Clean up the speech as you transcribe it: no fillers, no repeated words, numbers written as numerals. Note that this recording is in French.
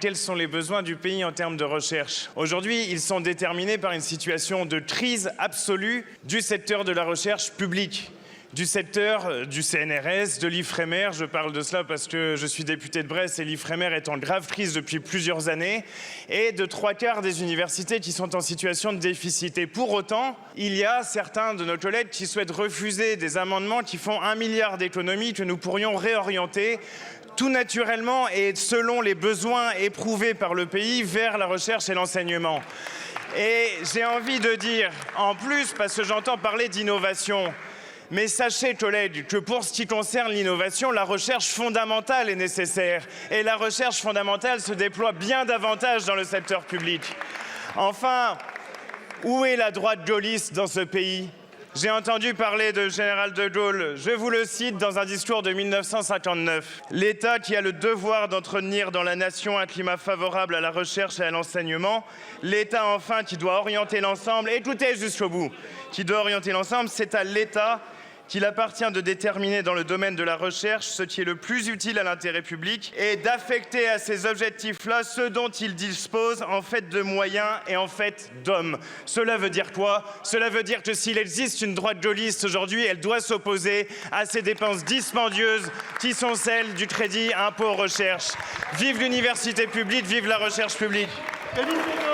quels sont les besoins du pays en termes de recherche. Aujourd'hui, ils sont déterminés par une situation de crise absolue du secteur de la recherche publique, du secteur du CNRS, de l'Ifremer. Je parle de cela parce que je suis député de Brest et l'Ifremer est en grave crise depuis plusieurs années, et de 3/4 des universités qui sont en situation de déficit. Et pour autant, il y a certains de nos collègues qui souhaitent refuser des amendements qui font 1 milliard d'économies que nous pourrions réorienter tout naturellement et selon les besoins éprouvés par le pays vers la recherche et l'enseignement. Et j'ai envie de dire, en plus, parce que j'entends parler d'innovation, mais sachez, collègues, que pour ce qui concerne l'innovation, la recherche fondamentale est nécessaire. Et la recherche fondamentale se déploie bien davantage dans le secteur public. Enfin, où est la droite gaulliste dans ce pays ? J'ai entendu parler de général de Gaulle. Je vous le cite dans un discours de 1959. « L'État qui a le devoir d'entretenir dans la nation un climat favorable à la recherche et à l'enseignement. L'État, enfin, qui doit orienter l'ensemble. » Écoutez jusqu'au bout. Qui doit orienter l'ensemble, c'est à l'État qu'il appartient de déterminer dans le domaine de la recherche ce qui est le plus utile à l'intérêt public et d'affecter à ces objectifs-là ceux dont il dispose en fait de moyens et en fait d'hommes. Cela veut dire quoi ? Cela veut dire que s'il existe une droite gaulliste aujourd'hui, elle doit s'opposer à ces dépenses dispendieuses qui sont celles du crédit impôt recherche. Vive l'université publique, vive la recherche publique.